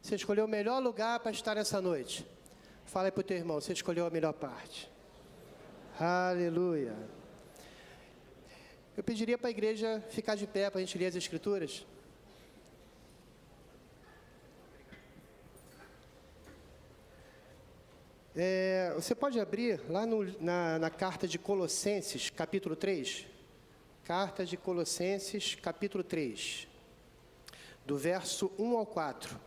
Você escolheu o melhor lugar para estar nessa noite. Fala aí para o teu irmão, você escolheu a melhor parte. Aleluia. Eu pediria para a igreja ficar de pé para a gente ler as Escrituras. Você pode abrir lá na carta de Colossenses, capítulo 3. Carta de Colossenses, capítulo 3, do verso 1 ao 4.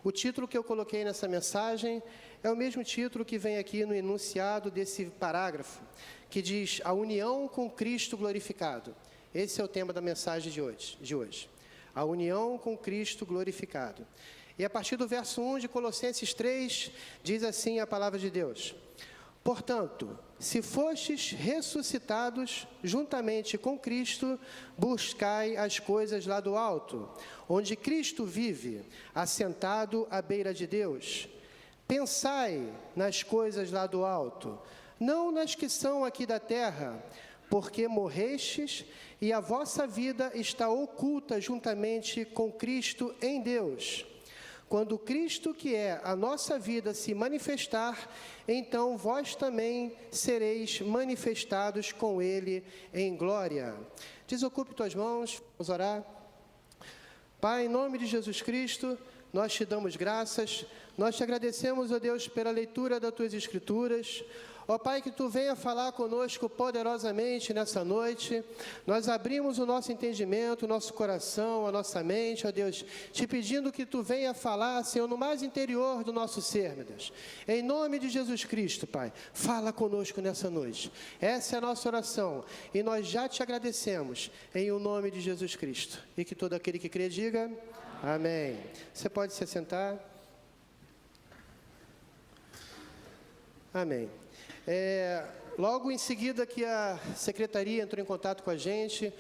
O título que eu coloquei nessa mensagem é o mesmo título que vem aqui no enunciado desse parágrafo, que diz: a união com Cristo glorificado. Esse é o tema da mensagem de hoje. A união com Cristo glorificado. E a partir do verso 1 de Colossenses 3, diz assim a palavra de Deus: portanto, se fostes ressuscitados juntamente com Cristo, buscai as coisas lá do alto, onde Cristo vive, assentado à beira de Deus. Pensai nas coisas lá do alto, não nas que são aqui da terra, porque morrestes e a vossa vida está oculta juntamente com Cristo em Deus. Quando Cristo, que é a nossa vida, se manifestar, então vós também sereis manifestados com Ele em glória. Desocupe tuas mãos, vamos orar. Pai, em nome de Jesus Cristo, nós te damos graças, nós te agradecemos, ó Deus, pela leitura das tuas Escrituras. Ó Pai, que tu venha falar conosco poderosamente nessa noite. Nós abrimos o nosso entendimento, o nosso coração, a nossa mente, ó Deus, te pedindo que tu venha falar, Senhor, no mais interior do nosso ser, meu Deus. Em nome de Jesus Cristo, Pai, fala conosco nessa noite. Essa é a nossa oração e nós já te agradecemos em o nome de Jesus Cristo. E que todo aquele que crê diga amém. Você pode se assentar. Amém. Logo em seguida que a secretaria entrou em contato com a gente,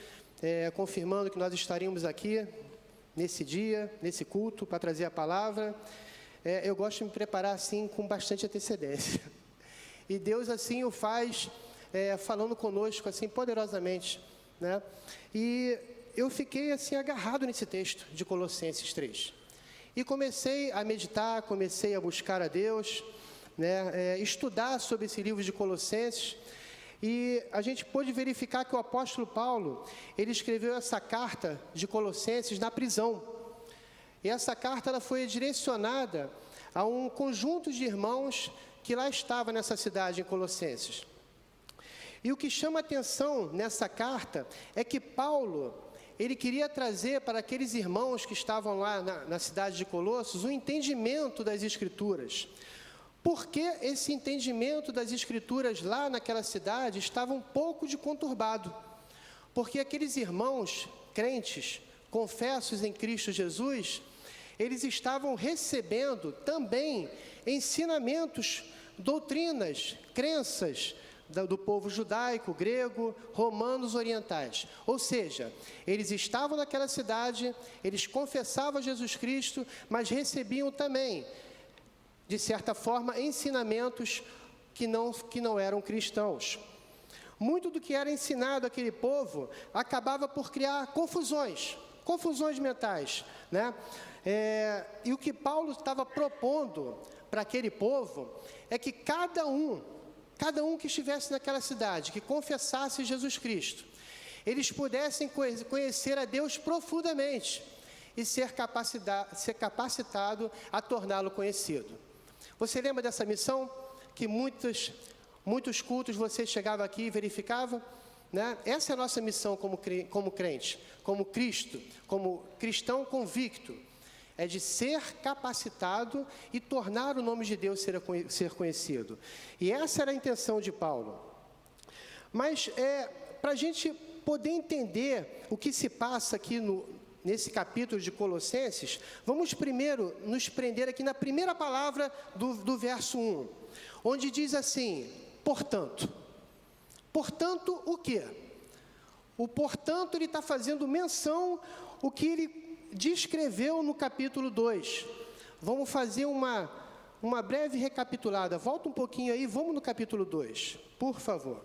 confirmando que nós estaríamos aqui nesse dia, nesse culto, para trazer a palavra, eu gosto de me preparar assim com bastante antecedência. E Deus assim o faz, falando conosco assim poderosamente, né? E eu fiquei assim agarrado nesse texto de Colossenses 3. E comecei a meditar, comecei a buscar a Deus, estudar sobre esse livro de Colossenses, e a gente pôde verificar que o apóstolo Paulo, ele escreveu essa carta de Colossenses na prisão, e essa carta ela foi direcionada a um conjunto de irmãos que lá estava nessa cidade em Colossenses. E o que chama atenção nessa carta é que Paulo, ele queria trazer para aqueles irmãos que estavam lá na cidade de Colossos, um entendimento das Escrituras. Porque esse entendimento das Escrituras lá naquela cidade estava um pouco de conturbado. Porque aqueles irmãos crentes, confessos em Cristo Jesus, eles estavam recebendo também ensinamentos, doutrinas, crenças do povo judaico, grego, romanos, orientais. Ou seja, eles estavam naquela cidade, eles confessavam Jesus Cristo, mas recebiam também, de certa forma, ensinamentos que não eram cristãos. Muito do que era ensinado àquele povo acabava por criar confusões mentais, né? E o que Paulo estava propondo para aquele povo é que cada um que estivesse naquela cidade, que confessasse Jesus Cristo, eles pudessem conhecer a Deus profundamente e ser capacitado a torná-lo conhecido. Você lembra dessa missão? Que muitos cultos você chegava aqui e verificava, né? Essa é a nossa missão como crente, como Cristo, como cristão convicto, é de ser capacitado e tornar o nome de Deus ser conhecido. E essa era a intenção de Paulo. Mas para a gente poder entender o que se passa aqui nesse capítulo de Colossenses, vamos primeiro nos prender aqui na primeira palavra do verso 1, onde diz assim: portanto. Portanto, o quê? O portanto, ele está fazendo menção o que ele descreveu no capítulo 2. Vamos fazer uma breve recapitulada. Volta um pouquinho aí, vamos no capítulo 2, por favor.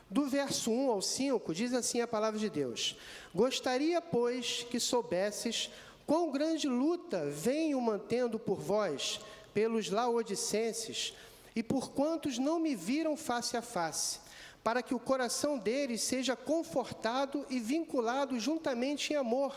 Do verso 1 ao 5, diz assim a palavra de Deus: Gostaria, pois, que soubesses quão grande luta venho mantendo por vós, pelos laodicenses, e por quantos não me viram face a face, para que o coração deles seja confortado e vinculado juntamente em amor,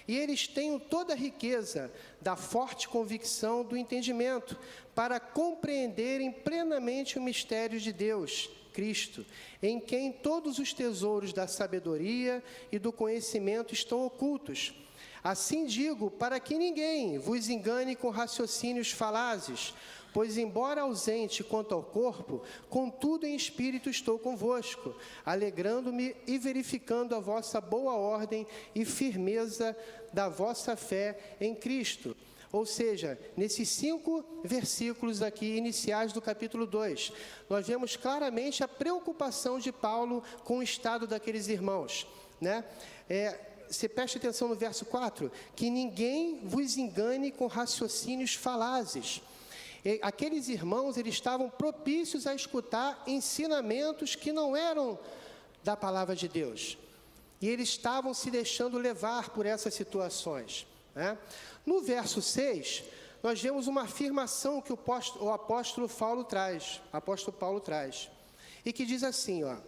e eles tenham toda a riqueza da forte convicção do entendimento, para compreenderem plenamente o mistério de Deus, Cristo, em quem todos os tesouros da sabedoria e do conhecimento estão ocultos. Assim digo, para que ninguém vos engane com raciocínios falazes, pois, embora ausente quanto ao corpo, contudo em espírito estou convosco, alegrando-me e verificando a vossa boa ordem e firmeza da vossa fé em Cristo. Ou seja, nesses 5 versículos aqui iniciais do capítulo 2, nós vemos claramente a preocupação de Paulo com o estado daqueles irmãos, né? Você preste atenção no verso 4, que ninguém vos engane com raciocínios falazes. Aqueles irmãos, eles estavam propícios a escutar ensinamentos que não eram da palavra de Deus. E eles estavam se deixando levar por essas situações, né? No verso 6, nós vemos uma afirmação que o apóstolo Paulo traz, e que diz assim, ó: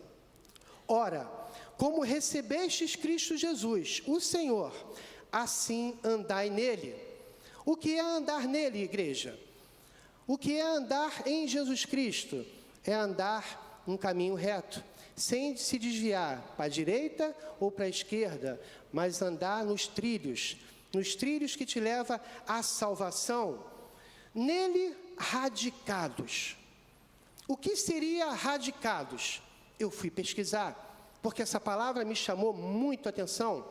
Ora, como recebestes Cristo Jesus, o Senhor, assim andai nele. O que é andar nele, igreja? O que é andar em Jesus Cristo? É andar um caminho reto, sem se desviar para a direita ou para a esquerda, mas andar nos trilhos que te levam à salvação. Nele, radicados. O que seria radicados? Eu fui pesquisar, porque essa palavra me chamou muito a atenção.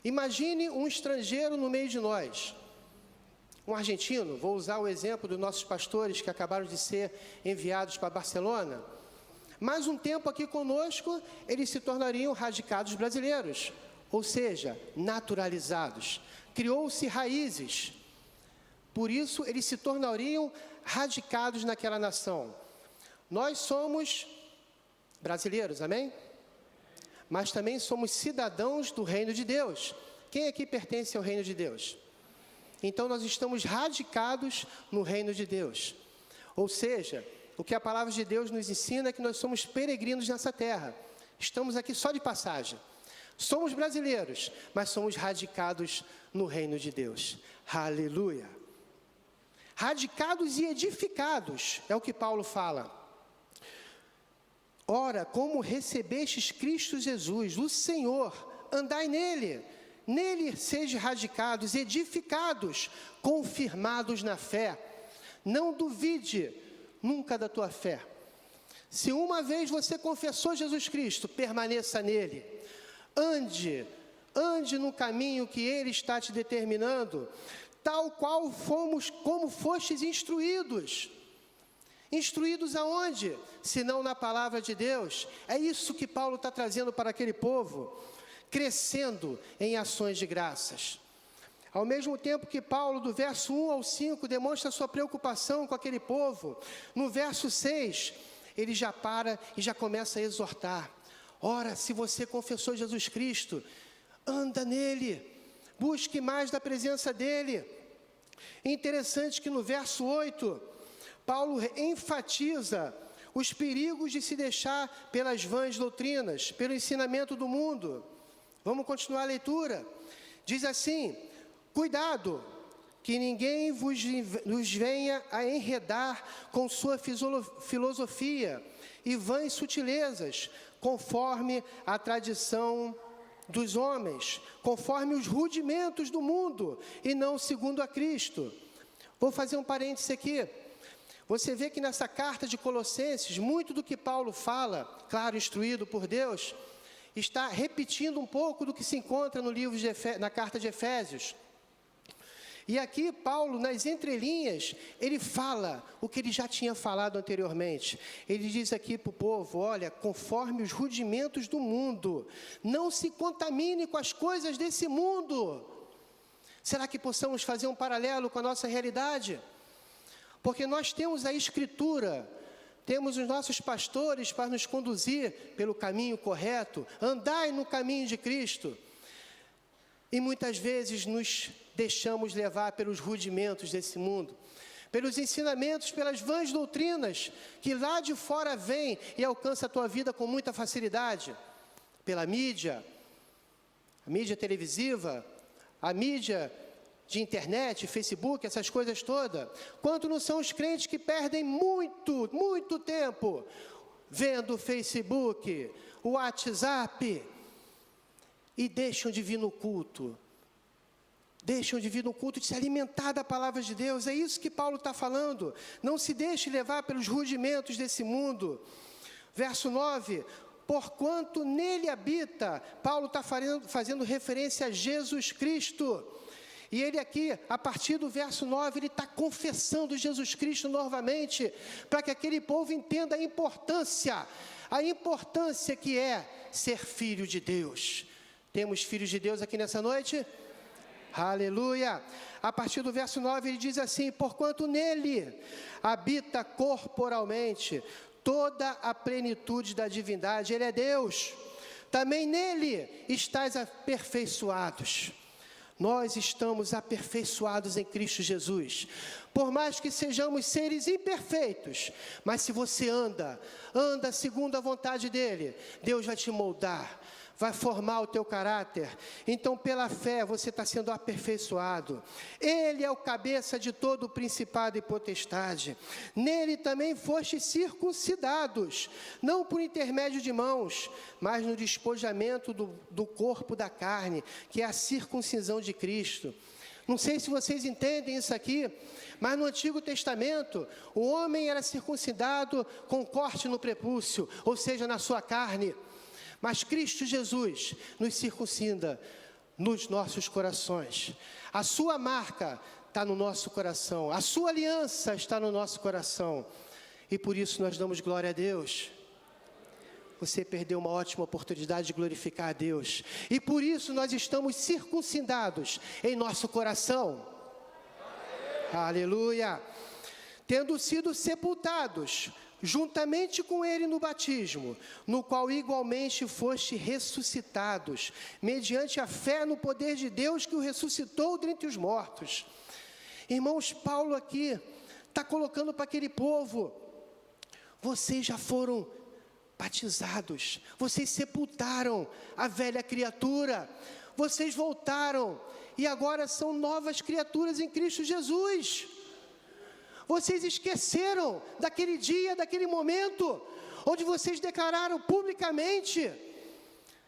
Imagine um estrangeiro no meio de nós, um argentino. Vou usar o exemplo dos nossos pastores que acabaram de ser enviados para Barcelona. Mais um tempo aqui conosco, eles se tornariam radicados brasileiros, ou seja, naturalizados. Criou-se raízes. Por isso, eles se tornariam radicados naquela nação. Nós somos brasileiros, amém? Mas também somos cidadãos do reino de Deus. Quem aqui pertence ao reino de Deus? Então, nós estamos radicados no reino de Deus. Ou seja, o que a palavra de Deus nos ensina é que nós somos peregrinos nessa terra. Estamos aqui só de passagem. Somos brasileiros, mas somos radicados no reino de Deus. Aleluia! Radicados e edificados, é o que Paulo fala. Ora, como recebestes Cristo Jesus, o Senhor, andai nele. Nele sejam radicados, edificados, confirmados na fé. Não duvide nunca da tua fé. Se uma vez você confessou Jesus Cristo, permaneça nele. Ande no caminho que Ele está te determinando, tal qual como fostes instruídos. Instruídos aonde? Senão na palavra de Deus. É isso que Paulo está trazendo para aquele povo, crescendo em ações de graças. Ao mesmo tempo que Paulo, do verso 1 ao 5, demonstra sua preocupação com aquele povo, no verso 6, ele já para e já começa a exortar. Ora, se você confessou Jesus Cristo, anda nele, busque mais da presença dele. É interessante que no verso 8, Paulo enfatiza os perigos de se deixar pelas vãs doutrinas, pelo ensinamento do mundo. Vamos continuar a leitura. Diz assim: cuidado, que ninguém vos venha a enredar com sua filosofia e vãs sutilezas, conforme a tradição dos homens, conforme os rudimentos do mundo, e não segundo a Cristo. Vou fazer um parêntese aqui. Você vê que nessa carta de Colossenses, muito do que Paulo fala, claro, instruído por Deus, está repetindo um pouco do que se encontra no livro na carta de Efésios. E aqui Paulo, nas entrelinhas, ele fala o que ele já tinha falado anteriormente. Ele diz aqui para o povo: olha, conforme os rudimentos do mundo, não se contamine com as coisas desse mundo. Será que possamos fazer um paralelo com a nossa realidade? Porque nós temos a Escritura, temos os nossos pastores para nos conduzir pelo caminho correto, andai no caminho de Cristo. E muitas vezes nos deixamos levar pelos rudimentos desse mundo, pelos ensinamentos, pelas vãs doutrinas, que lá de fora vêm e alcançam a tua vida com muita facilidade, pela mídia, a mídia televisiva, a mídia de internet, Facebook, essas coisas todas. Quanto não são os crentes que perdem muito tempo vendo o Facebook, o WhatsApp, e deixam de vir no culto. Deixam de vir no culto, de se alimentar da palavra de Deus. É isso que Paulo está falando. Não se deixe levar pelos rudimentos desse mundo. Verso 9, porquanto nele habita, Paulo está fazendo referência a Jesus Cristo. E ele aqui, a partir do verso 9, ele está confessando Jesus Cristo novamente, para que aquele povo entenda a importância que é ser filho de Deus. Temos filhos de Deus aqui nessa noite? Aleluia! A partir do verso 9 ele diz assim, porquanto nele habita corporalmente toda a plenitude da divindade, ele é Deus, também nele estáis aperfeiçoados. Nós estamos aperfeiçoados em Cristo Jesus, por mais que sejamos seres imperfeitos, mas se você anda segundo a vontade dele, Deus vai te moldar, vai formar o teu caráter. Então pela fé você está sendo aperfeiçoado. Ele é o cabeça de todo o principado e potestade. Nele também fostes circuncidados, não por intermédio de mãos, mas no despojamento do corpo da carne, que é a circuncisão de Cristo. Não sei se vocês entendem isso aqui, mas no Antigo Testamento, o homem era circuncidado com corte no prepúcio, ou seja, na sua carne. Mas Cristo Jesus nos circuncida nos nossos corações. A sua marca está no nosso coração. A sua aliança está no nosso coração. E por isso nós damos glória a Deus. Você perdeu uma ótima oportunidade de glorificar a Deus. E por isso nós estamos circuncidados em nosso coração. Aleluia! Tendo sido sepultados juntamente com ele no batismo, no qual igualmente foste ressuscitados, mediante a fé no poder de Deus que o ressuscitou dentre os mortos. Irmãos, Paulo aqui está colocando para aquele povo, vocês já foram batizados, vocês sepultaram a velha criatura, vocês voltaram e agora são novas criaturas em Cristo Jesus. Vocês esqueceram daquele dia, daquele momento, onde vocês declararam publicamente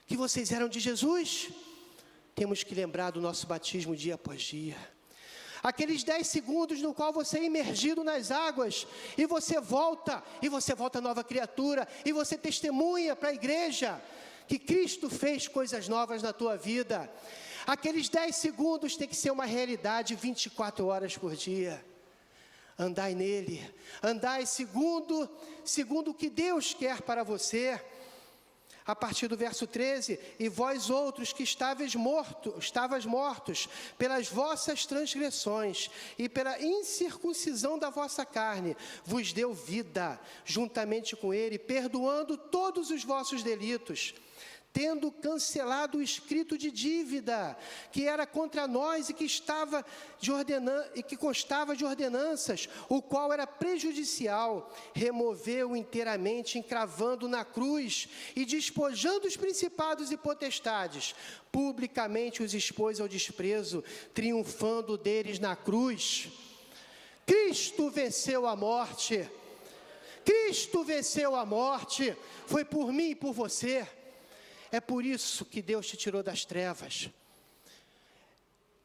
que vocês eram de Jesus? Temos que lembrar do nosso batismo dia após dia. Aqueles 10 segundos no qual você é imergido nas águas, e você volta nova criatura, e você testemunha para a igreja que Cristo fez coisas novas na tua vida. Aqueles 10 segundos tem que ser uma realidade 24 horas por dia. Andai nele, andai segundo o que Deus quer para você. A partir do verso 13, e vós outros que estavas mortos pelas vossas transgressões e pela incircuncisão da vossa carne, vos deu vida, juntamente com ele, perdoando todos os vossos delitos, tendo cancelado o escrito de dívida que era contra nós e que constava de ordenanças, o qual era prejudicial, removeu inteiramente, encravando na cruz e despojando os principados e potestades, publicamente os expôs ao desprezo, triunfando deles na cruz. Cristo venceu a morte. Cristo venceu a morte. Foi por mim e por você. É por isso que Deus te tirou das trevas.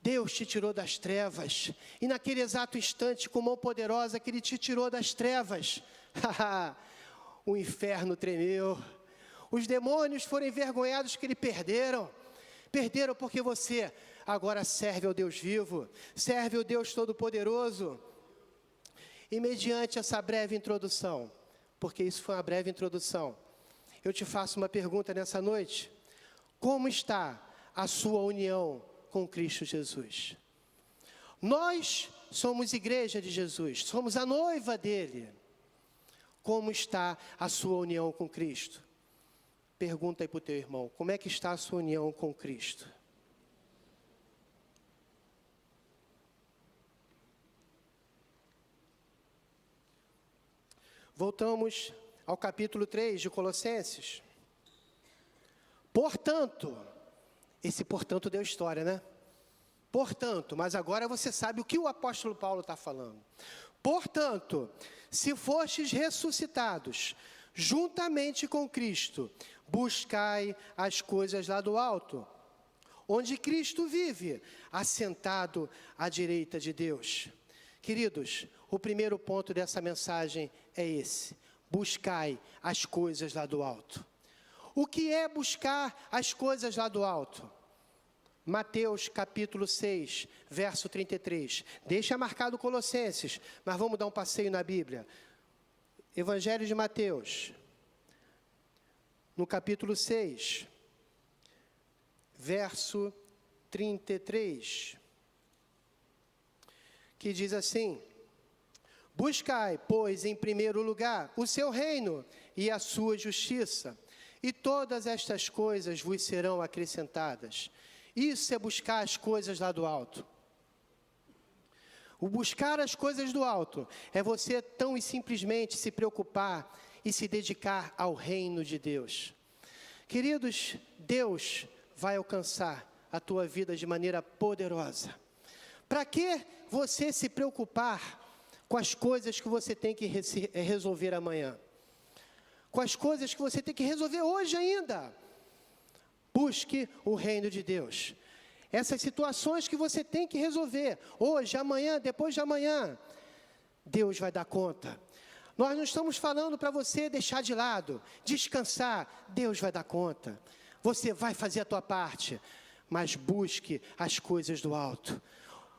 Deus te tirou das trevas. E naquele exato instante, com mão poderosa que Ele te tirou das trevas, o inferno tremeu. Os demônios foram envergonhados que Ele perderam. Perderam porque você agora serve ao Deus vivo, serve ao Deus Todo-Poderoso. E mediante essa breve introdução, porque isso foi uma breve introdução, eu te faço uma pergunta nessa noite. Como está a sua união com Cristo Jesus? Nós somos igreja de Jesus, somos a noiva dele. como está a sua união com Cristo? Pergunta aí para o teu irmão, como é que está a sua união com Cristo? Voltamos ao capítulo 3 de Colossenses. Portanto, esse portanto deu história, né? Portanto, mas agora você sabe o que o apóstolo Paulo está falando. Portanto, se fostes ressuscitados juntamente com Cristo, buscai as coisas lá do alto, onde Cristo vive, assentado à direita de Deus. Queridos, o primeiro ponto dessa mensagem é esse: buscai as coisas lá do alto. O que é buscar as coisas lá do alto? Mateus capítulo 6, verso 33. Deixa marcado Colossenses, mas vamos dar um passeio na Bíblia. Evangelho de Mateus, no capítulo 6, verso 33, que diz assim: buscai, pois, em primeiro lugar, o seu reino e a sua justiça, e todas estas coisas vos serão acrescentadas. Isso é buscar as coisas lá do alto. O buscar as coisas do alto é você tão e simplesmente se preocupar e se dedicar ao reino de Deus. Queridos, Deus vai alcançar a tua vida de maneira poderosa. Para que você se preocupar com as coisas que você tem que resolver amanhã? Com as coisas que você tem que resolver hoje ainda? Busque o reino de Deus. Essas situações que você tem que resolver hoje, amanhã, depois de amanhã, Deus vai dar conta. Nós não estamos falando para você deixar de lado, descansar. Deus vai dar conta. Você vai fazer a tua parte, mas busque as coisas do alto.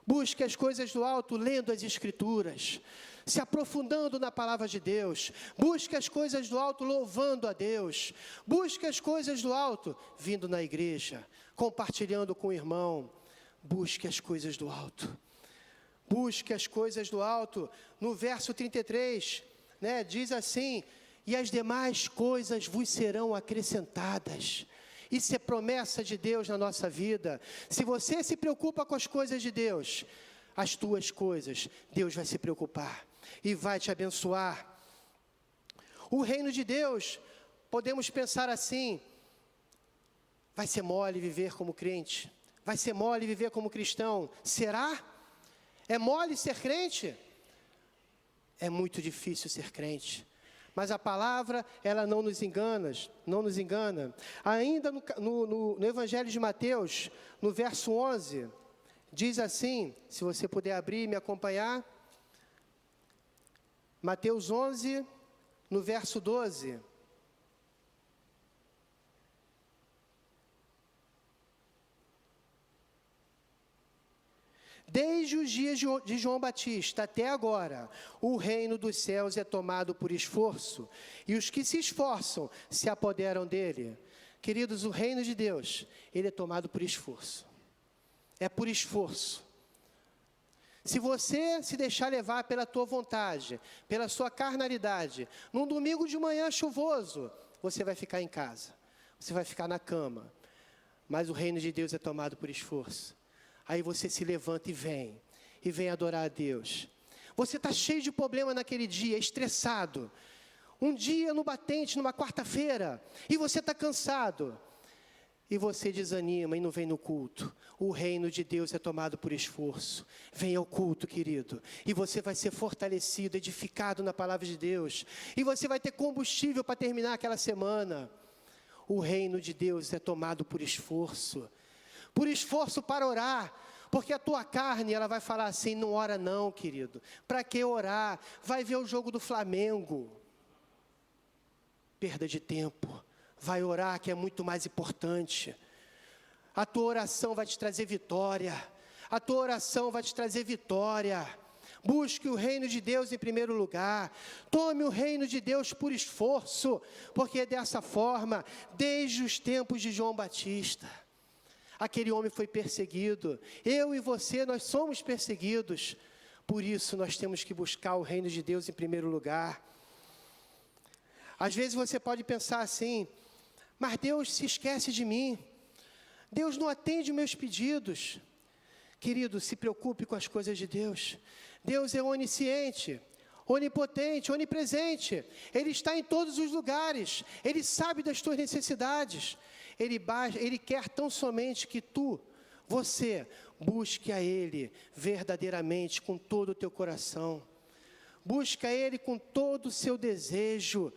Busque as coisas do alto lendo as Escrituras, se aprofundando na palavra de Deus. Busque as coisas do alto louvando a Deus. Busque as coisas do alto vindo na igreja, compartilhando com o irmão. Busque as coisas do alto. Busque as coisas do alto. No verso 33, diz assim: e as demais coisas vos serão acrescentadas. Isso é promessa de Deus na nossa vida. Se você se preocupa com as coisas de Deus, as tuas coisas, Deus vai se preocupar e vai te abençoar. O reino de Deus, podemos pensar assim: vai ser mole viver como crente? Vai ser mole viver como cristão? Será? É mole ser crente? É muito difícil ser crente. Mas a palavra, ela não nos engana. Ainda no Evangelho de Mateus, no verso 11, diz assim, se você puder abrir e me acompanhar. Mateus 11, no verso 12. Desde os dias de João Batista até agora, o reino dos céus é tomado por esforço, e os que se esforçam se apoderam dele. Queridos, o reino de Deus, ele é tomado por esforço. É por esforço. Se você se deixar levar pela tua vontade, pela sua carnalidade, num domingo de manhã chuvoso, você vai ficar em casa, você vai ficar na cama. Mas o reino de Deus é tomado por esforço. Aí você se levanta e vem adorar a Deus. Você está cheio de problema naquele dia, estressado. Um dia no batente, numa quarta-feira, e você está cansado. E você desanima e não vem no culto. O reino de Deus é tomado por esforço. Venha ao culto, querido. E você vai ser fortalecido, edificado na palavra de Deus. E você vai ter combustível para terminar aquela semana. O reino de Deus é tomado por esforço. Por esforço para orar, porque a tua carne, ela vai falar assim: não ora não, querido, para que orar? Vai ver o jogo do Flamengo, perda de tempo, vai orar que é muito mais importante. A tua oração vai te trazer vitória, a tua oração vai te trazer vitória. Busque o reino de Deus em primeiro lugar, tome o reino de Deus por esforço, porque é dessa forma, desde os tempos de João Batista, aquele homem foi perseguido. Eu e você, nós somos perseguidos. Por isso, nós temos que buscar o reino de Deus em primeiro lugar. Às vezes você pode pensar assim, mas Deus se esquece de mim, Deus não atende meus pedidos. Querido, se preocupe com as coisas de Deus. Deus é onisciente, onipotente, onipresente. Ele está em todos os lugares. Ele sabe das tuas necessidades. Ele quer tão somente que você, busque a Ele verdadeiramente com todo o teu coração. Busque a Ele com todo o seu desejo.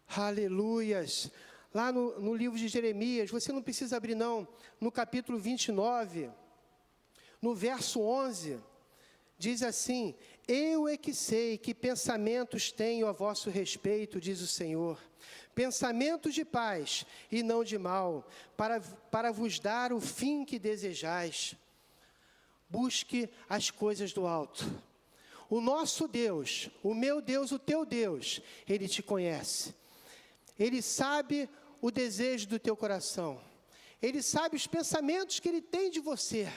Aleluias. Lá no livro de Jeremias, você não precisa abrir não, no capítulo 29, no verso 11, diz assim: eu é que sei que pensamentos tenho a vosso respeito, diz o Senhor, pensamentos de paz e não de mal, para vos dar o fim que desejais. Busque as coisas do alto. O nosso Deus, o meu Deus, o teu Deus, Ele te conhece. Ele sabe o desejo do teu coração. Ele sabe os pensamentos que Ele tem de você.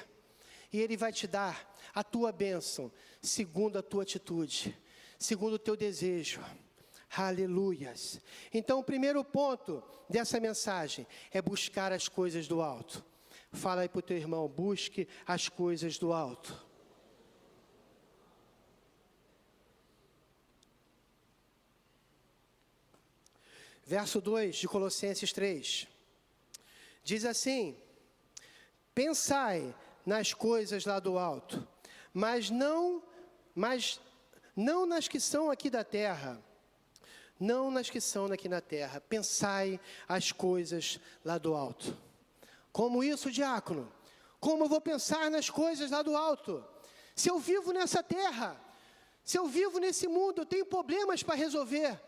E Ele vai te dar a tua bênção, segundo a tua atitude, segundo o teu desejo. Aleluias. Então, o primeiro ponto dessa mensagem é buscar as coisas do alto. Fala aí para o teu irmão, busque as coisas do alto. Verso 2 de Colossenses 3. Diz assim: pensai nas coisas lá do alto, mas não nas que são aqui da terra. Não nas que são aqui na terra. Pensai as coisas lá do alto. Como isso, diácono? Como eu vou pensar nas coisas lá do alto? Se eu vivo nessa terra, se eu vivo nesse mundo, eu tenho problemas para resolver.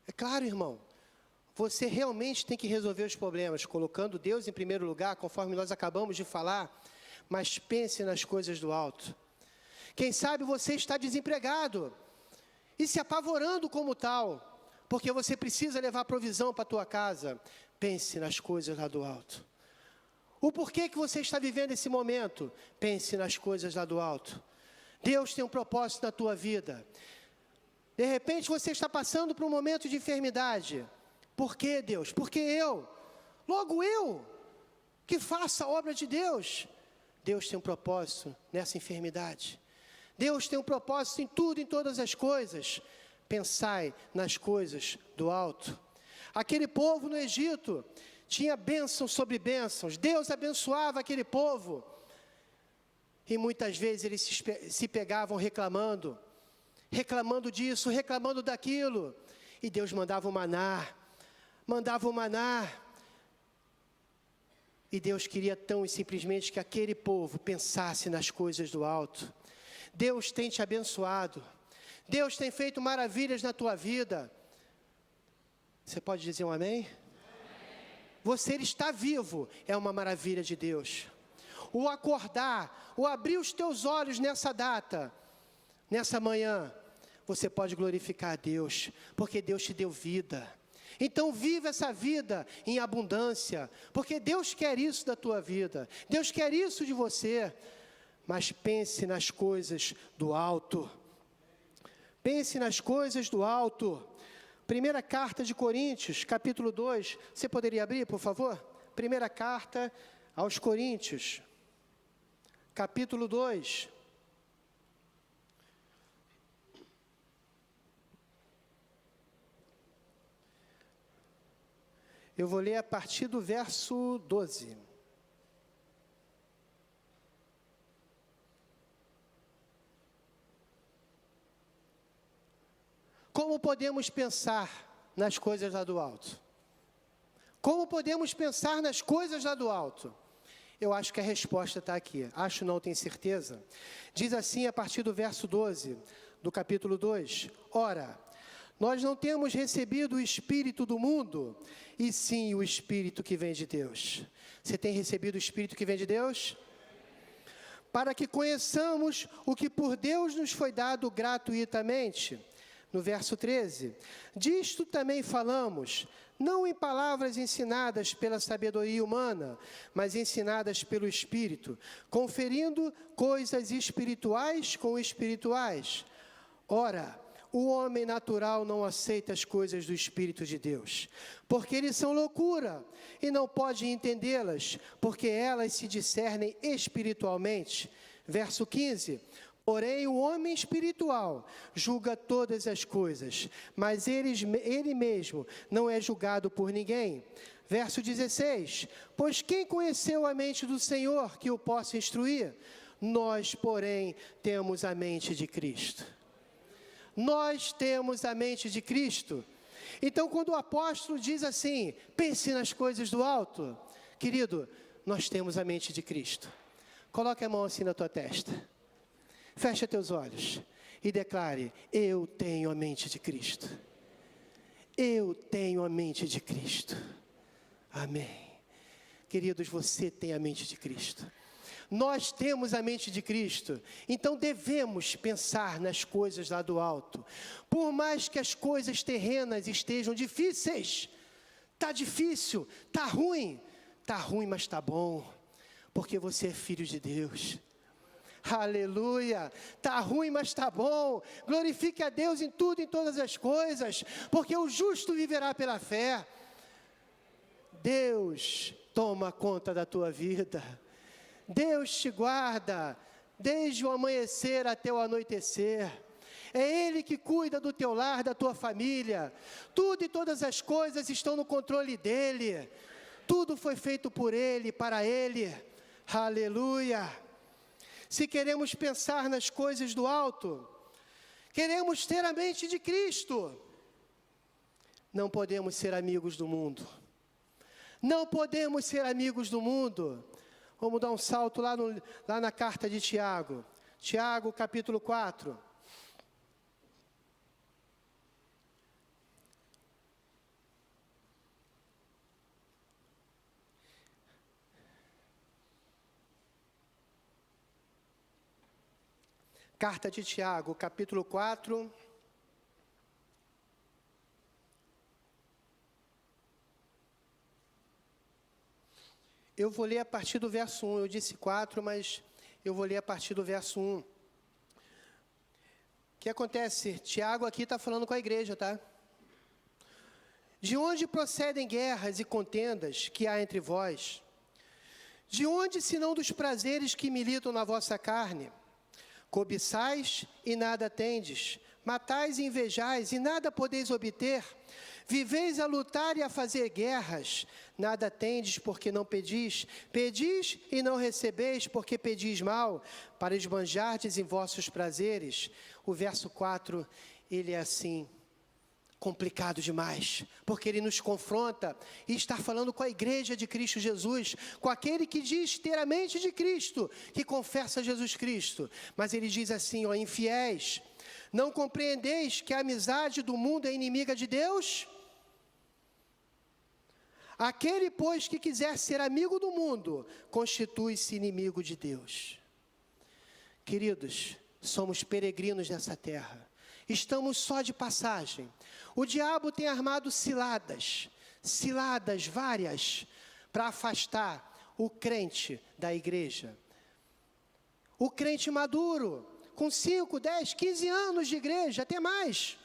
É claro, irmão, você realmente tem que resolver os problemas, colocando Deus em primeiro lugar, conforme nós acabamos de falar, mas pense nas coisas do alto. Quem sabe você está desempregado e se apavorando como tal, porque você precisa levar provisão para a tua casa. Pense nas coisas lá do alto. O porquê que você está vivendo esse momento? Pense nas coisas lá do alto. Deus tem um propósito na tua vida. De repente você está passando por um momento de enfermidade. Por que, Deus? Porque eu, logo eu, que faço a obra de Deus. Deus tem um propósito nessa enfermidade. Deus tem um propósito em tudo, em todas as coisas. Pensai nas coisas do alto. Aquele povo no Egito tinha bênçãos sobre bênçãos. Deus abençoava aquele povo. E muitas vezes eles se pegavam reclamando disso, reclamando daquilo. E Deus mandava o maná. E Deus queria tão e simplesmente que aquele povo pensasse nas coisas do alto. Deus tem te abençoado. Deus tem feito maravilhas na tua vida. Você pode dizer um amém? Amém. Você está vivo, é uma maravilha de Deus. O acordar, o abrir os teus olhos nessa data, nessa manhã, você pode glorificar a Deus, porque Deus te deu vida. Então viva essa vida em abundância, porque Deus quer isso da tua vida. Deus quer isso de você. Mas pense nas coisas do alto. Pense nas coisas do alto. Primeira carta de Coríntios, capítulo 2. Você poderia abrir, por favor? Primeira carta aos Coríntios, capítulo 2. Eu vou ler a partir do verso 12. Como podemos pensar nas coisas lá do alto? Como podemos pensar nas coisas lá do alto? Eu acho que a resposta está aqui. Acho não, tenho certeza. Diz assim a partir do verso 12, do capítulo 2. Ora, nós não temos recebido o Espírito do mundo, e sim o Espírito que vem de Deus. Você tem recebido o Espírito que vem de Deus? Para que conheçamos o que por Deus nos foi dado gratuitamente. No verso 13, disto também falamos, não em palavras ensinadas pela sabedoria humana, mas ensinadas pelo Espírito, conferindo coisas espirituais com espirituais. Ora, o homem natural não aceita as coisas do Espírito de Deus, porque eles são loucura, e não pode entendê-las, porque elas se discernem espiritualmente. Verso 15, porém o homem espiritual julga todas as coisas, mas ele mesmo não é julgado por ninguém. Verso 16, pois quem conheceu a mente do Senhor que o possa instruir? Nós, porém, temos a mente de Cristo. Nós temos a mente de Cristo. Então, quando o apóstolo diz assim, pense nas coisas do alto, querido, nós temos a mente de Cristo. Coloque a mão assim na tua testa, fecha teus olhos e declare, eu tenho a mente de Cristo. Eu tenho a mente de Cristo. Amém. Queridos, você tem a mente de Cristo. Nós temos a mente de Cristo, então devemos pensar nas coisas lá do alto. Por mais que as coisas terrenas estejam difíceis, está difícil, está ruim, mas está bom, porque você é filho de Deus. Aleluia, está ruim, mas está bom. Glorifique a Deus em tudo, em todas as coisas, porque o justo viverá pela fé. Deus toma conta da tua vida. Deus te guarda desde o amanhecer até o anoitecer. É Ele que cuida do teu lar, da tua família. Tudo e todas as coisas estão no controle dEle. Tudo foi feito por Ele, para Ele. Aleluia. Se queremos pensar nas coisas do alto, queremos ter a mente de Cristo, não podemos ser amigos do mundo. Não podemos ser amigos do mundo. Vamos dar um salto lá na carta de Tiago. Tiago, capítulo 4. Carta de Tiago, capítulo 4. Eu vou ler a partir do verso 1, eu disse 4, mas eu vou ler a partir do verso 1. O que acontece? Tiago aqui está falando com a igreja, tá? De onde procedem guerras e contendas que há entre vós? De onde, senão dos prazeres que militam na vossa carne? Cobiçais e nada tendes, matais e invejais e nada podeis obter, viveis a lutar e a fazer guerras, nada tendes porque não pedis, pedis e não recebeis porque pedis mal, para esbanjardes em vossos prazeres. O verso 4, ele é assim, complicado demais, porque ele nos confronta e está falando com a igreja de Cristo Jesus, com aquele que diz ter a mente de Cristo, que confessa Jesus Cristo, mas ele diz assim, ó, infiéis, não compreendeis que a amizade do mundo é inimiga de Deus? Aquele, pois, que quiser ser amigo do mundo, constitui-se inimigo de Deus. Queridos, somos peregrinos nessa terra. Estamos só de passagem. O diabo tem armado ciladas várias, para afastar o crente da igreja. O crente maduro, com 5, 10, 15 anos de igreja, até mais.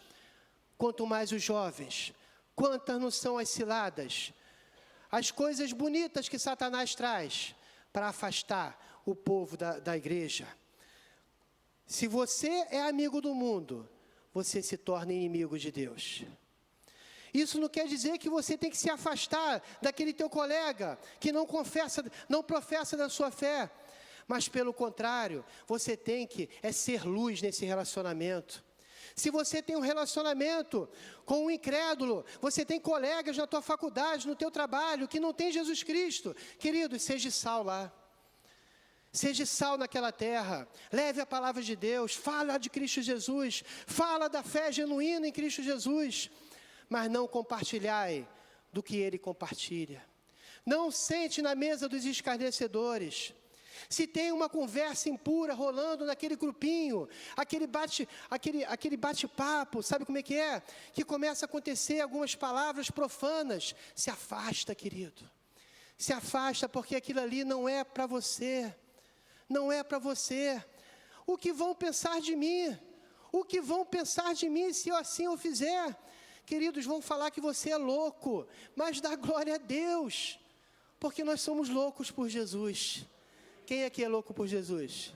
Quanto mais os jovens, quantas não são as ciladas, as coisas bonitas que Satanás traz, para afastar o povo da igreja. Se você é amigo do mundo, você se torna inimigo de Deus. Isso não quer dizer que você tem que se afastar daquele teu colega que não professa da sua fé, mas pelo contrário, você tem que ser luz nesse relacionamento. Se você tem um relacionamento com um incrédulo, você tem colegas na tua faculdade, no teu trabalho, que não tem Jesus Cristo, querido, seja sal lá. Seja sal naquela terra, leve a palavra de Deus, fala de Cristo Jesus, fala da fé genuína em Cristo Jesus, mas não compartilhai do que Ele compartilha. Não sente na mesa dos escarnecedores. Se tem uma conversa impura rolando naquele grupinho, aquele bate-papo, sabe como é? Que começa a acontecer algumas palavras profanas, se afasta, querido. Se afasta, porque aquilo ali não é para você. Não é para você. O que vão pensar de mim? O que vão pensar de mim se eu assim eu fizer? Queridos, vão falar que você é louco, mas dá glória a Deus, porque nós somos loucos por Jesus. Quem aqui é louco por Jesus?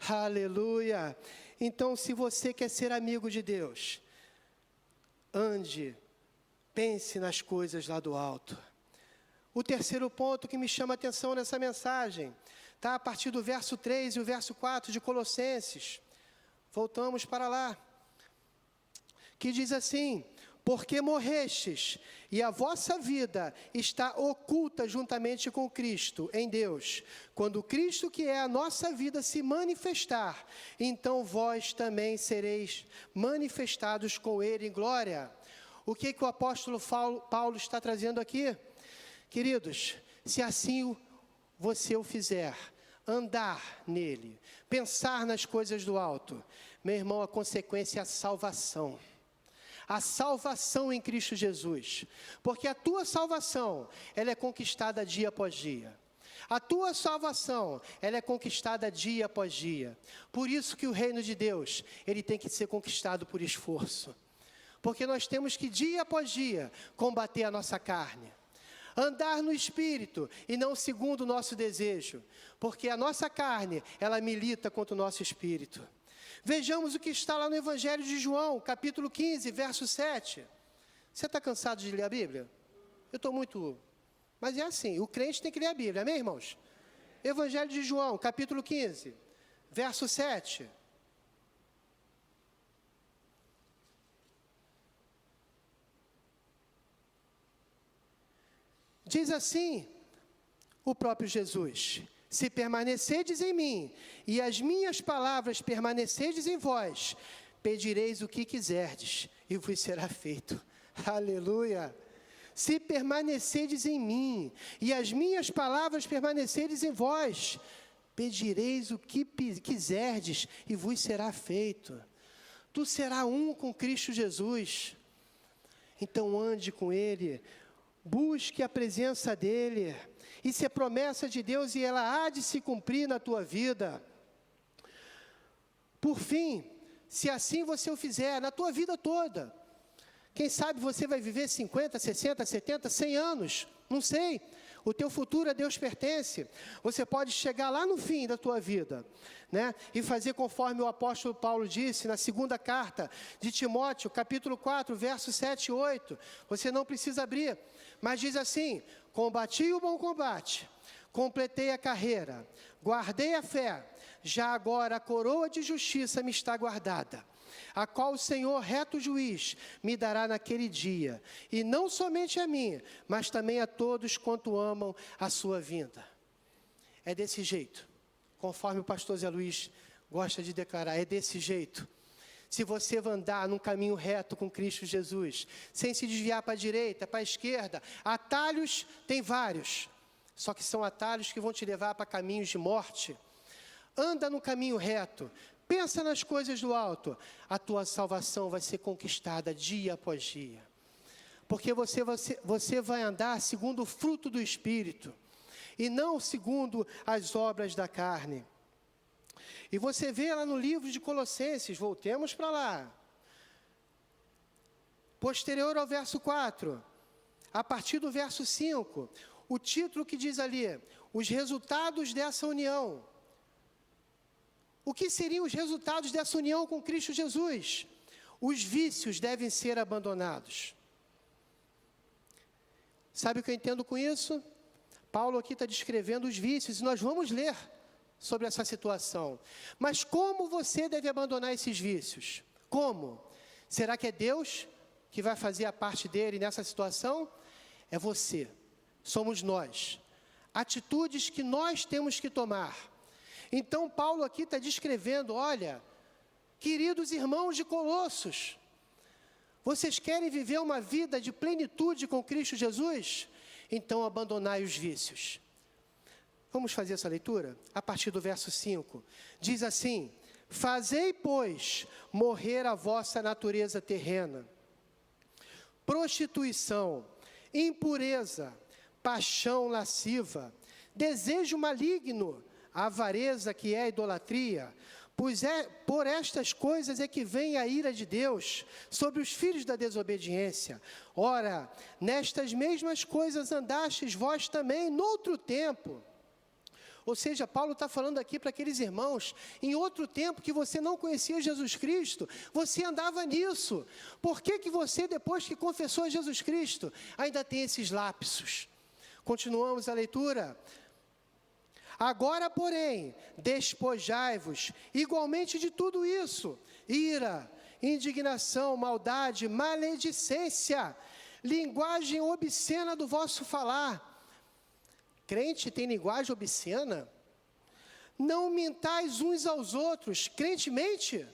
Aleluia! Então, se você quer ser amigo de Deus, ande, pense nas coisas lá do alto. O terceiro ponto que me chama a atenção nessa mensagem, está a partir do verso 3 e o verso 4 de Colossenses. Voltamos para lá. Que diz assim: porque morrestes, e a vossa vida está oculta juntamente com Cristo, em Deus. Quando Cristo, que é a nossa vida, se manifestar, então vós também sereis manifestados com Ele em glória. O que o apóstolo Paulo está trazendo aqui? Queridos, se assim você o fizer, andar nele, pensar nas coisas do alto, meu irmão, a consequência é a salvação. A salvação em Cristo Jesus, porque a tua salvação, ela é conquistada dia após dia. A tua salvação, ela é conquistada dia após dia. Por isso que o reino de Deus, ele tem que ser conquistado por esforço. Porque nós temos que dia após dia combater a nossa carne. Andar no Espírito e não segundo o nosso desejo. Porque a nossa carne, ela milita contra o nosso Espírito. Vejamos o que está lá no Evangelho de João, capítulo 15, verso 7. Você está cansado de ler a Bíblia? Eu estou muito... Mas é assim, o crente tem que ler a Bíblia, amém, irmãos? Evangelho de João, capítulo 15, verso 7. Diz assim o próprio Jesus: se permanecerdes em mim, e as minhas palavras permanecerdes em vós, pedireis o que quiserdes, e vos será feito. Aleluia! Se permanecerdes em mim, e as minhas palavras permanecerdes em vós, pedireis o que quiserdes, e vos será feito. Tu serás um com Cristo Jesus. Então ande com Ele, busque a presença dEle. Isso é promessa de Deus e ela há de se cumprir na tua vida. Por fim, se assim você o fizer, na tua vida toda, quem sabe você vai viver 50, 60, 70, 100 anos, não sei. O teu futuro a Deus pertence. Você pode chegar lá no fim da tua vida, né? E fazer conforme o apóstolo Paulo disse na segunda carta de Timóteo, capítulo 4, versos 7 e 8. Você não precisa abrir, mas diz assim: combati o bom combate, completei a carreira, guardei a fé, já agora a coroa de justiça me está guardada, a qual o Senhor, reto juiz, me dará naquele dia, e não somente a mim, mas também a todos quanto amam a sua vinda. É desse jeito, conforme o pastor Zé Luiz gosta de declarar, é desse jeito. Se você vai andar num caminho reto com Cristo Jesus, sem se desviar para a direita, para a esquerda, atalhos tem vários, só que são atalhos que vão te levar para caminhos de morte. Anda no caminho reto, pensa nas coisas do alto, a tua salvação vai ser conquistada dia após dia. Porque você vai andar segundo o fruto do Espírito, e não segundo as obras da carne. E você vê lá no livro de Colossenses, voltemos para lá. Posterior ao verso 4, a partir do verso 5, o título que diz ali, os resultados dessa união. O que seriam os resultados dessa união com Cristo Jesus? Os vícios devem ser abandonados. Sabe o que eu entendo com isso? Paulo aqui está descrevendo os vícios, e nós vamos ler sobre essa situação. Mas como você deve abandonar esses vícios? Como? Será que é Deus que vai fazer a parte dele nessa situação? É você, somos nós. Atitudes que nós temos que tomar. Então Paulo aqui está descrevendo, olha, queridos irmãos de Colossos, vocês querem viver uma vida de plenitude com Cristo Jesus? Então abandonai os vícios. Vamos fazer essa leitura? A partir do verso 5. Diz assim: fazei, pois, morrer a vossa natureza terrena. Prostituição, impureza, paixão lasciva, desejo maligno, avareza que é idolatria, Pois por estas coisas é que vem a ira de Deus sobre os filhos da desobediência. Ora, nestas mesmas coisas andastes vós também noutro tempo. Ou seja, Paulo está falando aqui para aqueles irmãos, em outro tempo que você não conhecia Jesus Cristo, você andava nisso. Por que você, depois que confessou Jesus Cristo, ainda tem esses lapsos? Continuamos a leitura. Agora, porém, despojai-vos igualmente de tudo isso: ira, indignação, maldade, maledicência, linguagem obscena do vosso falar. Crente tem linguagem obscena? Não mintais uns aos outros. Crente mente?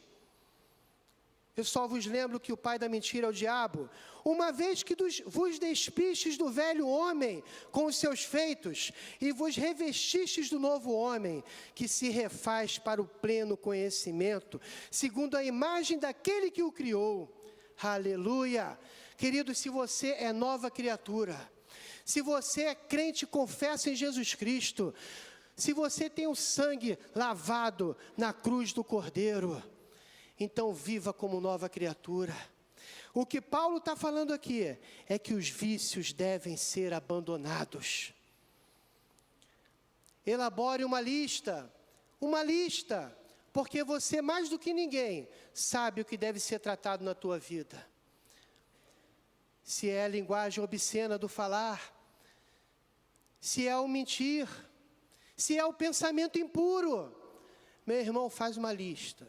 Eu só vos lembro que o pai da mentira é o diabo. Uma vez que vos despistes do velho homem com os seus feitos, e vos revestistes do novo homem, que se refaz para o pleno conhecimento, segundo a imagem daquele que o criou. Aleluia! Querido, se você é nova criatura, se você é crente, confessa em Jesus Cristo, se você tem o sangue lavado na cruz do Cordeiro, então viva como nova criatura. O que Paulo está falando aqui é que os vícios devem ser abandonados. Elabore uma lista, porque você mais do que ninguém sabe o que deve ser tratado na tua vida. Se é a linguagem obscena do falar, se é o mentir, se é o pensamento impuro, meu irmão, faz uma lista.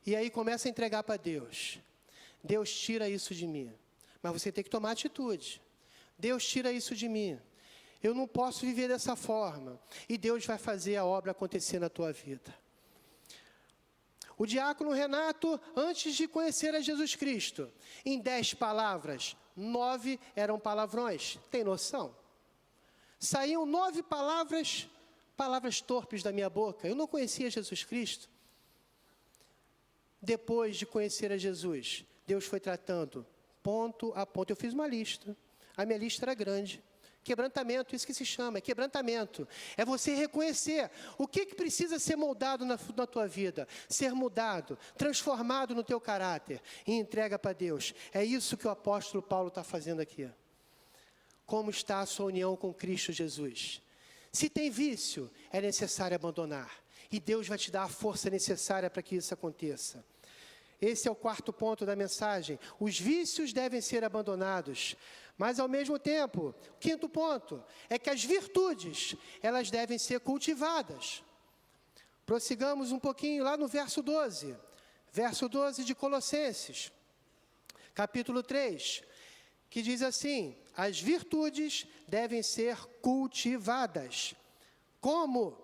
E aí começa a entregar para Deus. Deus, tira isso de mim. Mas você tem que tomar atitude. Deus, tira isso de mim. Eu não posso viver dessa forma. E Deus vai fazer a obra acontecer na tua vida. O diácono Renato, antes de conhecer a Jesus Cristo, em 10 palavras, 9 eram palavrões. Tem noção? Saíam 9 palavras torpes da minha boca. Eu não conhecia Jesus Cristo. Depois de conhecer a Jesus, Deus foi tratando ponto a ponto. Eu fiz uma lista. A minha lista era grande. Quebrantamento, isso que se chama, é quebrantamento. É você reconhecer o que precisa ser moldado na tua vida, ser mudado, transformado no teu caráter e entrega para Deus. É isso que o apóstolo Paulo está fazendo aqui. Como está a sua união com Cristo Jesus? Se tem vício, é necessário abandonar. E Deus vai te dar a força necessária para que isso aconteça. Esse é o quarto ponto da mensagem. Os vícios devem ser abandonados. Mas, ao mesmo tempo, o quinto ponto é que as virtudes, elas devem ser cultivadas. Prossigamos um pouquinho lá no verso 12. Verso 12 de Colossenses, capítulo 3, que diz assim: as virtudes devem ser cultivadas. Como?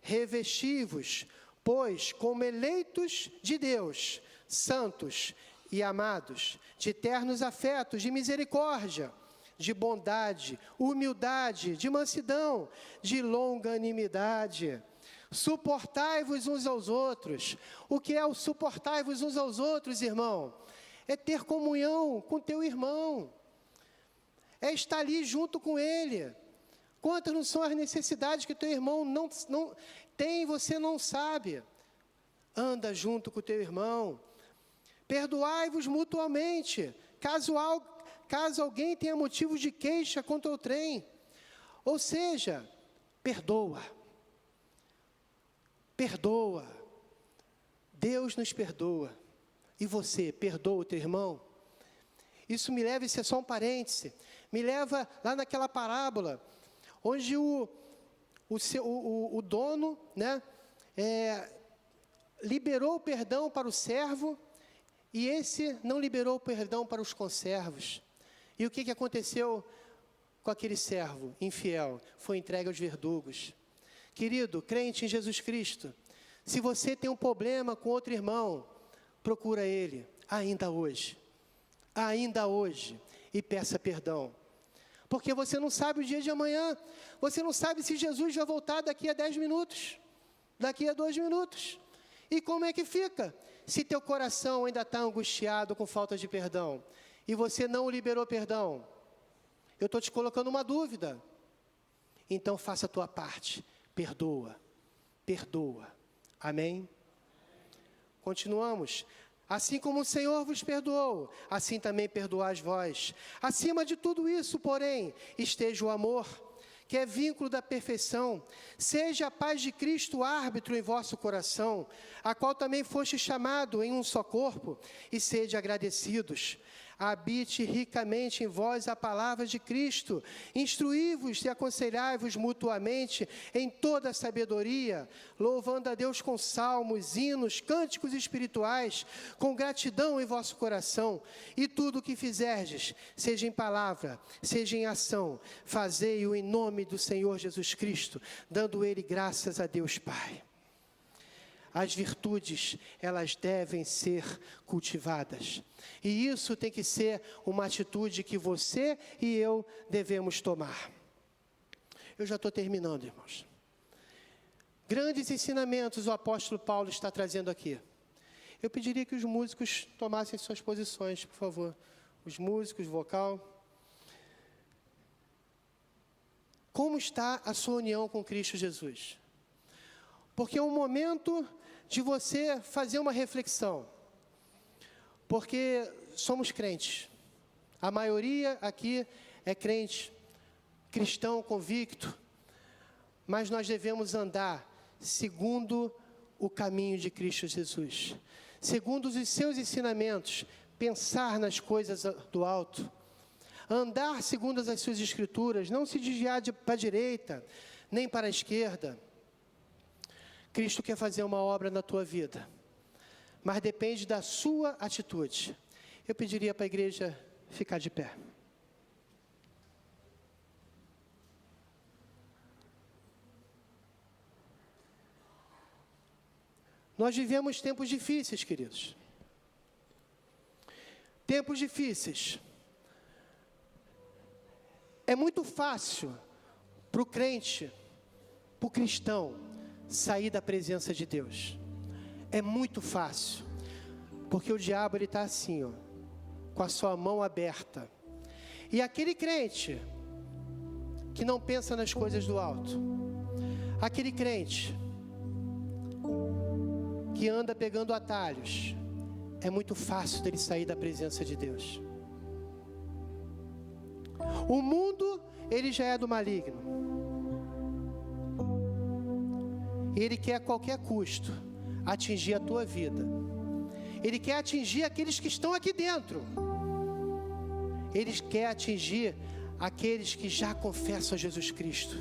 Revesti-vos, pois, como eleitos de Deus, santos e amados, de ternos afetos, de misericórdia, de bondade, humildade, de mansidão, de longanimidade. Suportai-vos uns aos outros. O que é o suportai-vos uns aos outros, irmão? É ter comunhão com teu irmão. É estar ali junto com ele. Quantas não são as necessidades que teu irmão não tem e você não sabe? Anda junto com teu irmão. Perdoai-vos mutuamente, caso alguém tenha motivos de queixa contra o trem. Ou seja, perdoa. Perdoa. Deus nos perdoa. E você, perdoa o teu irmão? Isso me leva, isso é só um parêntese, me leva lá naquela parábola, onde o dono, né, liberou o perdão para o servo, e esse não liberou o perdão para os conservos. E o que aconteceu com aquele servo infiel? Foi entregue aos verdugos. Querido, crente em Jesus Cristo, se você tem um problema com outro irmão, procura ele, ainda hoje, e peça perdão. Porque você não sabe o dia de amanhã, você não sabe se Jesus vai voltar daqui a 10 minutos, daqui a 2 minutos. E como é que fica? Se teu coração ainda está angustiado com falta de perdão, e você não liberou perdão, eu estou te colocando uma dúvida. Então faça a tua parte, perdoa, Amém? Continuamos. Assim como o Senhor vos perdoou, assim também perdoais vós. Acima de tudo isso, porém, esteja o amor, que é vínculo da perfeição. Seja a paz de Cristo árbitro em vosso coração, a qual também foste chamado em um só corpo, e sede agradecidos. Habite ricamente em vós a palavra de Cristo. Instruí-vos e aconselhai-vos mutuamente em toda a sabedoria, louvando a Deus com salmos, hinos, cânticos espirituais, com gratidão em vosso coração. E tudo o que fizerdes, seja em palavra, seja em ação, fazei-o em nome do Senhor Jesus Cristo, dando Ele graças a Deus Pai. As virtudes, elas devem ser cultivadas. E isso tem que ser uma atitude que você e eu devemos tomar. Eu já estou terminando, irmãos. Grandes ensinamentos o apóstolo Paulo está trazendo aqui. Eu pediria que os músicos tomassem suas posições, por favor. Os músicos, vocal. Como está a sua união com Cristo Jesus? Porque é um momento de você fazer uma reflexão. Porque somos crentes. A maioria aqui é crente, cristão convicto. Mas nós devemos andar segundo o caminho de Cristo Jesus. Segundo os seus ensinamentos, pensar nas coisas do alto. Andar segundo as suas escrituras, não se desviar para a direita, nem para a esquerda. Cristo quer fazer uma obra na tua vida, mas depende da sua atitude. Eu pediria para a igreja ficar de pé. Nós vivemos tempos difíceis, queridos. Tempos difíceis. É muito fácil para o crente, para o cristão, sair da presença de Deus. É muito fácil, porque o diabo está assim, ó, com a sua mão aberta. E aquele crente que não pensa nas coisas do alto, aquele crente que anda pegando atalhos, é muito fácil dele sair da presença de Deus. O mundo, ele já é do maligno. Ele quer a qualquer custo atingir a tua vida. Ele quer atingir aqueles que estão aqui dentro. Ele quer atingir aqueles que já confessam a Jesus Cristo.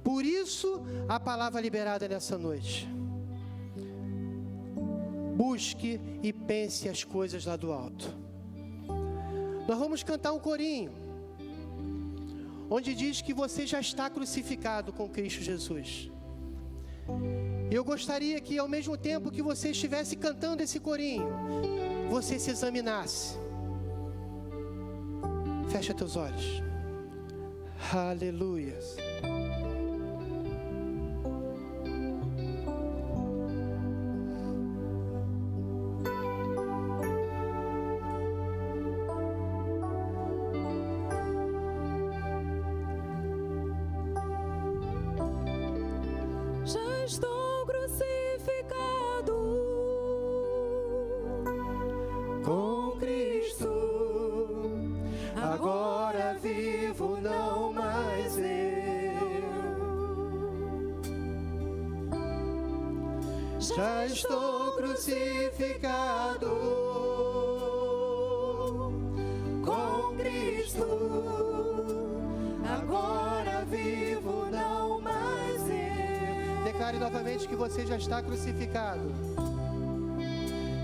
Por isso, a palavra liberada nessa noite. Busque e pense as coisas lá do alto. Nós vamos cantar um corinho, onde diz que você já está crucificado com Cristo Jesus. Eu gostaria que, ao mesmo tempo que você estivesse cantando esse corinho, você se examinasse. Fecha teus olhos. Aleluia. Estou crucificado Com Cristo, agora vivo, não mais eu. Já estou crucificado com Cristo, agora vivo, não mais eu. Declare novamente que você já está crucificado.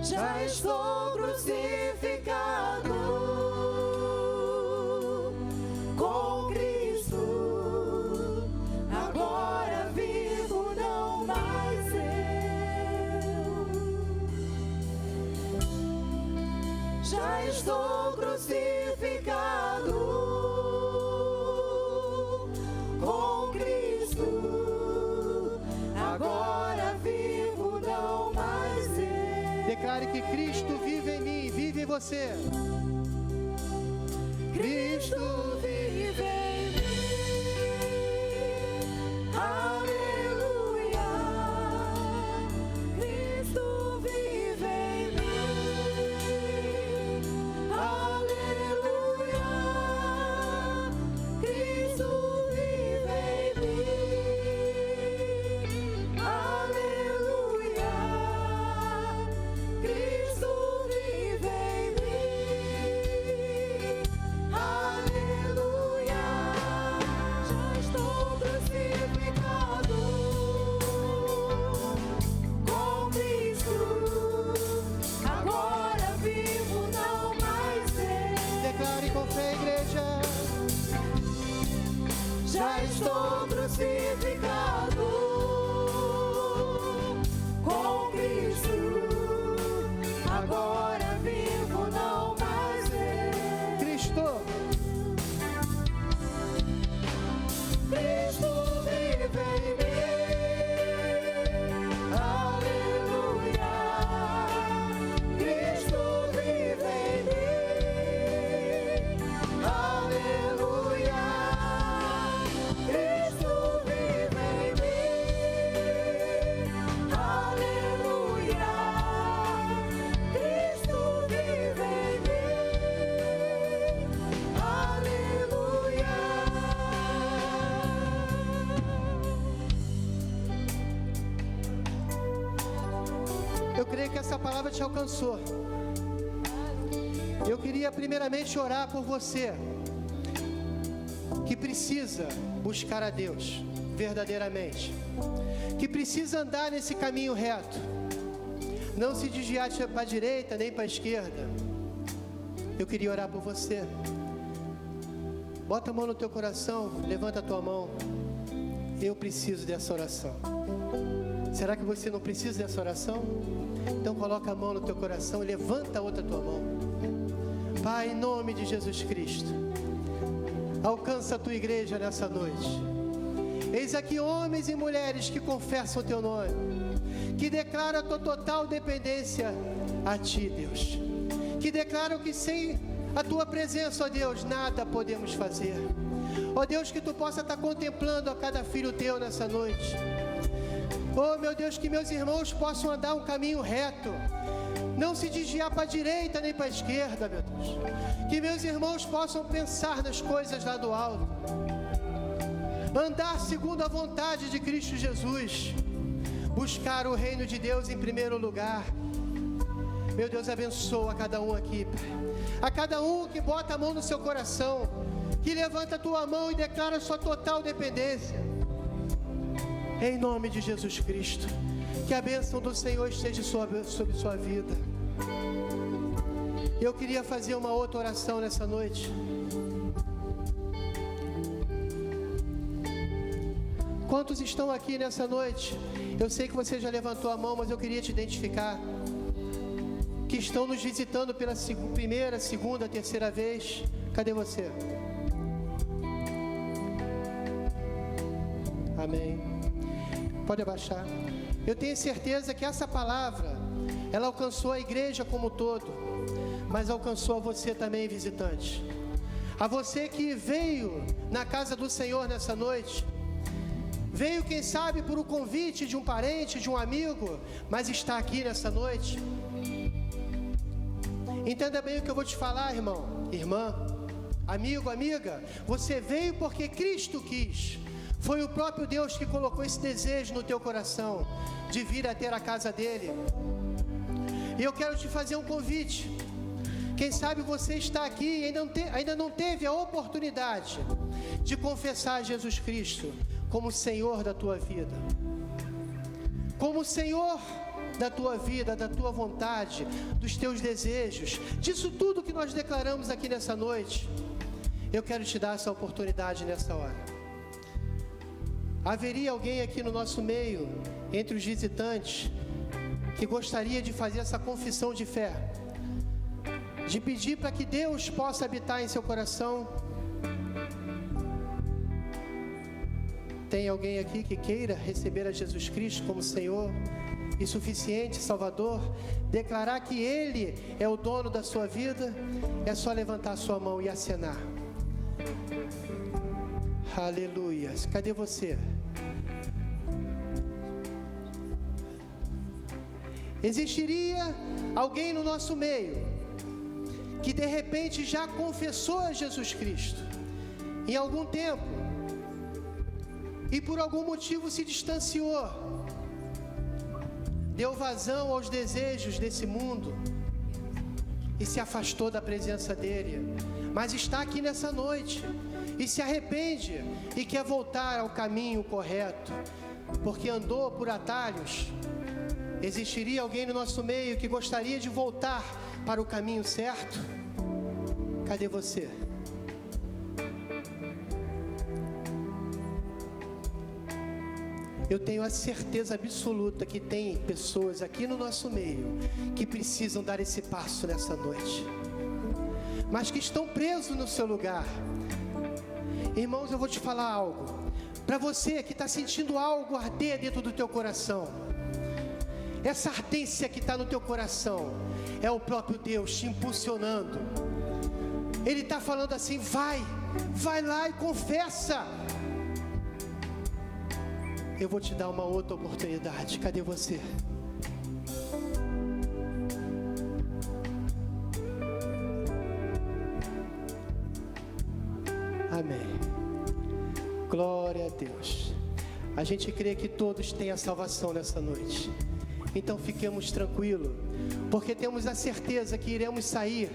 Já estou crucificado com Cristo, agora vivo, não mais eu. Já estou crucificado com Cristo, agora vivo, não mais eu. Declare que Cristo vive em mim, vive em você. Cristo vive em mim, aleluia. já estou crucificado com Cristo. Agora vivo, não mais eu. Cristo vive em mim. Aleluia. Cristo vive em mim. Aleluia. Cristo vive em mim. Aleluia. Cristo vive em mim. Aleluia. Eu creio que essa palavra te alcançou. Eu queria primeiramente orar por você que precisa buscar a Deus verdadeiramente, que precisa andar nesse caminho reto, não se desviar para a direita nem para a esquerda. Eu queria orar por você. Bota a mão no teu coração, levanta a tua mão. Eu preciso dessa oração. Será que você não precisa dessa oração? Então coloca a mão no teu coração e levanta a outra tua mão. Pai, em nome de Jesus Cristo, alcança a tua igreja nessa noite. Eis aqui homens e mulheres que confessam o teu nome, que declaram a tua total dependência a ti, Deus, que declaram que sem a tua presença, ó Deus, nada podemos fazer. Ó Deus, que tu possa estar contemplando a cada filho teu nessa noite. Oh, meu Deus, que meus irmãos possam andar um caminho reto, não se desviar para a direita nem para a esquerda, meu Deus. Que meus irmãos possam pensar nas coisas lá do alto, andar segundo a vontade de Cristo Jesus, buscar o reino de Deus em primeiro lugar. Meu Deus, abençoa a cada um aqui, Pai. A cada um que bota a mão no seu coração, que levanta a tua mão e declara a sua total dependência. Em nome de Jesus Cristo, que a bênção do Senhor esteja sobre sua vida. Eu queria fazer uma outra oração nessa noite. Quantos estão aqui nessa noite? Eu sei que você já levantou a mão, mas eu queria te identificar. Que estão nos visitando pela primeira, segunda, terceira vez. Cadê você? Amém. Pode abaixar. Eu tenho certeza que essa palavra, ela alcançou a igreja como um todo, mas alcançou a você também, visitante. A você que veio na casa do Senhor nessa noite, veio, quem sabe, por um convite de um parente, de um amigo, mas está aqui nessa noite. Entenda bem o que eu vou te falar, irmão, irmã, amigo, amiga. Você veio porque Cristo quis. Foi o próprio Deus que colocou esse desejo no teu coração, de vir até a casa dele. E eu quero te fazer um convite. Quem sabe você está aqui e ainda não teve a oportunidade de confessar Jesus Cristo como Senhor da tua vida, como Senhor da tua vida, da tua vontade, dos teus desejos, disso tudo que nós declaramos aqui nessa noite. Eu quero te dar essa oportunidade nessa hora. Haveria alguém aqui no nosso meio, entre os visitantes, que gostaria de fazer essa confissão de fé, de pedir para que Deus possa habitar em seu coração? Tem alguém aqui que queira receber a Jesus Cristo como Senhor e suficiente Salvador, declarar que Ele é o dono da sua vida? É só levantar a sua mão e acenar. Aleluia. Cadê você? Existiria alguém no nosso meio que de repente já confessou a Jesus Cristo em algum tempo e por algum motivo se distanciou, deu vazão aos desejos desse mundo e se afastou da presença dele, mas está aqui nessa noite e se arrepende e quer voltar ao caminho correto, porque andou por atalhos? Existiria alguém no nosso meio que gostaria de voltar para o caminho certo? Cadê você? Eu tenho a certeza absoluta que tem pessoas aqui no nosso meio que precisam dar esse passo nessa noite, mas que estão presos no seu lugar. Irmãos, eu vou te falar algo. Para você que está sentindo algo arder dentro do teu coração, essa ardência que está no teu coração é o próprio Deus te impulsionando. Ele está falando assim: vai lá e confessa. Eu vou te dar uma outra oportunidade. Cadê você? Amém. Glória a Deus. A gente crê que todos têm a salvação nessa noite. Então fiquemos tranquilos, porque temos a certeza que iremos sair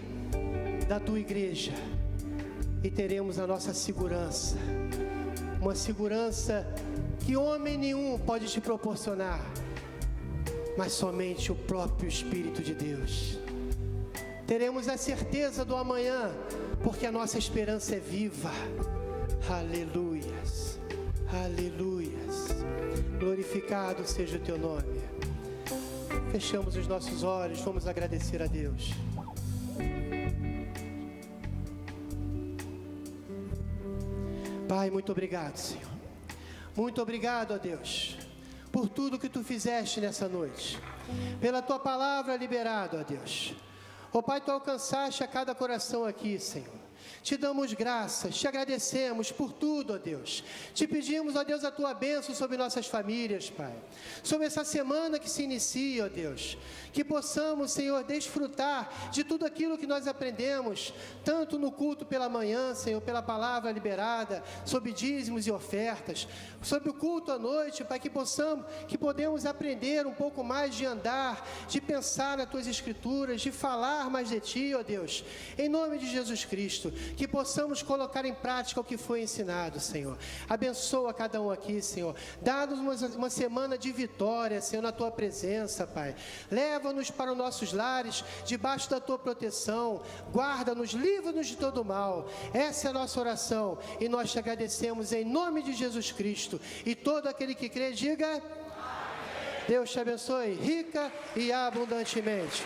da tua igreja e teremos a nossa segurança. Uma segurança que homem nenhum pode te proporcionar, mas somente o próprio Espírito de Deus. Teremos a certeza do amanhã, porque a nossa esperança é viva. Aleluias, aleluias. Glorificado seja o teu nome. Fechamos os nossos olhos, vamos agradecer a Deus. Pai, muito obrigado, Senhor. Muito obrigado, ó Deus, por tudo que Tu fizeste nessa noite, pela Tua palavra liberada, ó Deus. Ó Pai, Tu alcançaste a cada coração aqui, Senhor. Te damos graças, te agradecemos por tudo, ó Deus. Te pedimos, ó Deus, a Tua bênção sobre nossas famílias, Pai. Sobre essa semana que se inicia, ó Deus. Que possamos, Senhor, desfrutar de tudo aquilo que nós aprendemos, tanto no culto pela manhã, Senhor, pela palavra liberada, sobre dízimos e ofertas, sobre o culto à noite, Pai, que podemos aprender um pouco mais de andar, de pensar nas Tuas Escrituras, de falar mais de Ti, ó Deus. Em nome de Jesus Cristo, que possamos colocar em prática o que foi ensinado, Senhor. Abençoa cada um aqui, Senhor. Dá-nos uma semana de vitória, Senhor, na Tua presença, Pai. Leva-nos para os nossos lares, debaixo da Tua proteção. Guarda-nos, livra-nos de todo mal. Essa é a nossa oração e nós te agradecemos em nome de Jesus Cristo. E todo aquele que crê, diga: Deus te abençoe rica e abundantemente.